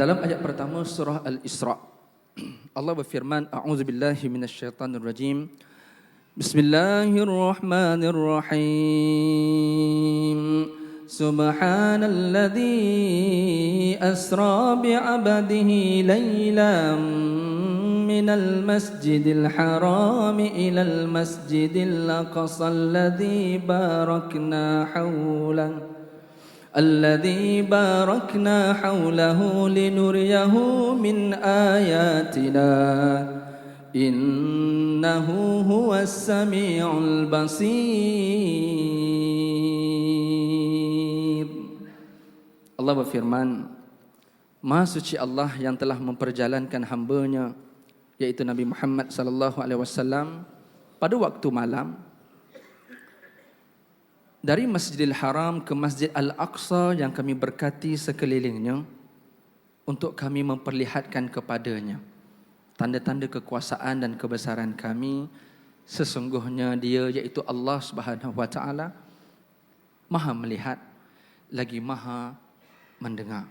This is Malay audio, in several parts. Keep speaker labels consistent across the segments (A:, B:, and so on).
A: Dalam ayat pertama surah Al-Isra, Allah berfirman, A'udzubillahi minasyaitanirrajim. Bismillahirrahmanirrahim. Subhanalladzi asra bi'abadihi laylan minal masjidil haram ilal masjidil aqsa alladzi barakna hawlahu الذي باركنا حوله لنريه من آياتنا إنه هو السميع البصير. Allah berfirman, Maha suci Allah yang telah memperjalankan hamba-Nya, yaitu Nabi Muhammad sallallahu alaihi wasallam, pada waktu malam dari Masjidil Haram ke Masjid Al-Aqsa yang kami berkati sekelilingnya, untuk kami memperlihatkan kepadanya tanda-tanda kekuasaan dan kebesaran kami. Sesungguhnya Dia, iaitu Allah Subhanahu wa taala, Maha melihat lagi Maha mendengar.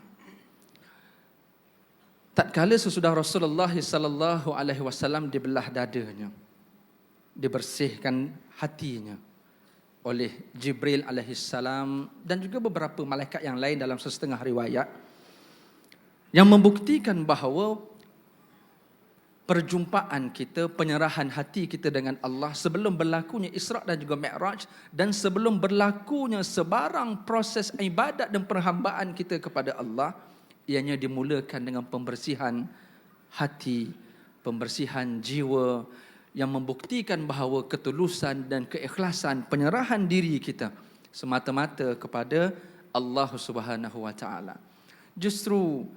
A: Tatkala sesudah Rasulullah sallallahu alaihi wasallam dibelah dadanya, dibersihkan hatinya oleh Jibril alaihissalam dan juga beberapa malaikat yang lain dalam sesetengah riwayat, yang membuktikan bahawa perjumpaan kita, penyerahan hati kita dengan Allah sebelum berlakunya Isra' dan juga Mi'raj, dan sebelum berlakunya sebarang proses ibadat dan perhambaan kita kepada Allah, ianya dimulakan dengan pembersihan hati, pembersihan jiwa, yang membuktikan bahawa ketulusan dan keikhlasan penyerahan diri kita semata-mata kepada Allah Subhanahu wa taala. Justru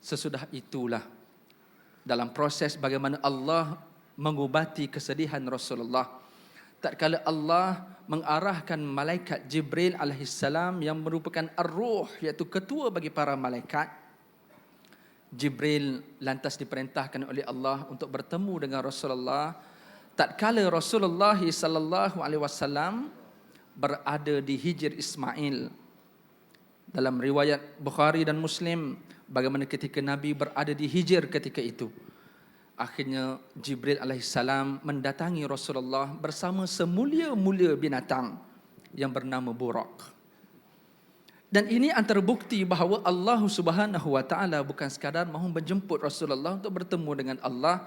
A: sesudah itulah, dalam proses bagaimana Allah mengubati kesedihan Rasulullah, tatkala Allah mengarahkan malaikat Jibril alaihissalam yang merupakan ar-ruh, iaitu ketua bagi para malaikat, Jibril lantas diperintahkan oleh Allah untuk bertemu dengan Rasulullah tatkala Rasulullah sallallahu alaihi wasallam berada di Hijr Ismail. Dalam riwayat Bukhari dan Muslim, bagaimana ketika Nabi berada di Hijr ketika itu, akhirnya Jibril alaihissalam mendatangi Rasulullah bersama semulia-mulia binatang yang bernama Burak. Dan ini antara bukti bahawa Allah Subhanahu wa taala bukan sekadar mahu menjemput Rasulullah untuk bertemu dengan Allah,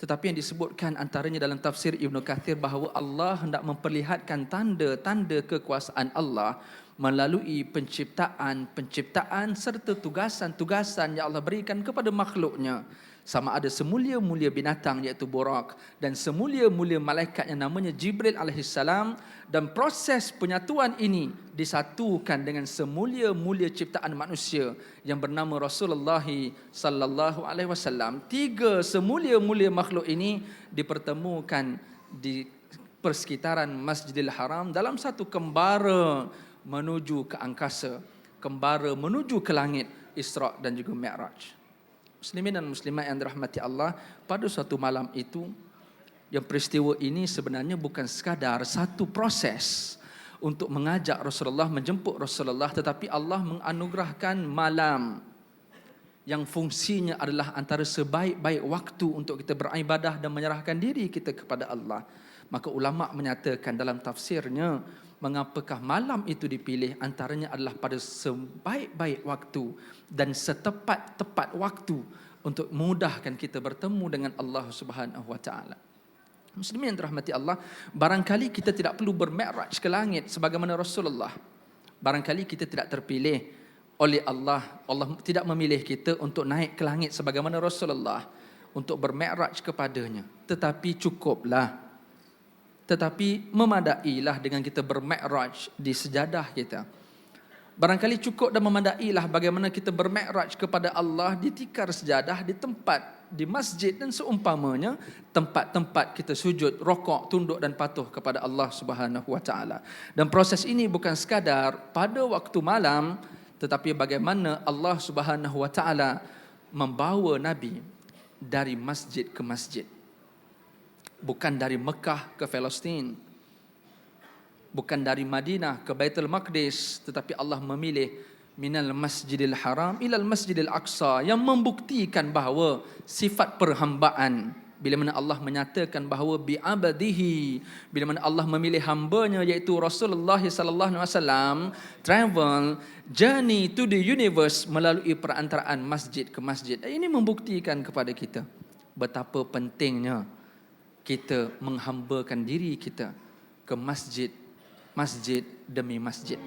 A: tetapi yang disebutkan antaranya dalam tafsir Ibn Kathir bahawa Allah hendak memperlihatkan tanda-tanda kekuasaan Allah melalui penciptaan serta tugasan-tugasan yang Allah berikan kepada makhluknya. Sama ada semulia-mulia binatang iaitu Burak dan semulia-mulia malaikat yang namanya Jibril alaihissalam, dan proses penyatuan ini disatukan dengan semulia-mulia ciptaan manusia yang bernama Rasulullah sallallahu alaihi wasallam. Tiga semulia-mulia makhluk ini dipertemukan di persekitaran Masjidil Haram dalam satu kembara menuju ke angkasa, kembara menuju ke langit, Isra' dan juga Mi'raj. Muslimin dan muslimat yang dirahmati Allah, pada suatu malam itu, yang peristiwa ini sebenarnya bukan sekadar satu proses untuk mengajak Rasulullah, menjemput Rasulullah, tetapi Allah menganugerahkan malam yang fungsinya adalah antara sebaik-baik waktu untuk kita beribadah dan menyerahkan diri kita kepada Allah. Maka ulama menyatakan dalam tafsirnya, mengapakah malam itu dipilih, antaranya adalah pada sebaik-baik waktu dan setepat-tepat waktu untuk memudahkan kita bertemu dengan Allah Subhanahu wa taala. Muslimin yang dirahmati Allah, barangkali kita tidak perlu bermi'raj ke langit sebagaimana Rasulullah. Barangkali kita tidak terpilih oleh Allah. Allah tidak memilih kita untuk naik ke langit sebagaimana Rasulullah, untuk bermi'raj kepadanya. Tetapi memadailah dengan kita bermi'raj di sejadah kita. Barangkali cukup dan memadailah bagaimana kita bermi'raj kepada Allah di tikar sejadah, di tempat, di masjid dan seumpamanya, tempat-tempat kita sujud, rokok, tunduk dan patuh kepada Allah Subhanahu wa taala. Dan proses ini bukan sekadar pada waktu malam, tetapi bagaimana Allah Subhanahu wa taala membawa Nabi dari masjid ke masjid. Bukan dari Mekah ke Palestin, bukan dari Madinah ke Baitul Maqdis, tetapi Allah memilih minal masjidil haram ilal masjidil aqsa, yang membuktikan bahawa sifat perhambaan, bila mana Allah menyatakan bahawa bi'abadihi, bila mana Allah memilih hambanya iaitu Rasulullah sallallahu alaihi wasallam travel journey to the universe melalui perantaraan masjid ke masjid. Ini membuktikan kepada kita betapa pentingnya kita menghambakan diri kita ke masjid, masjid demi masjid.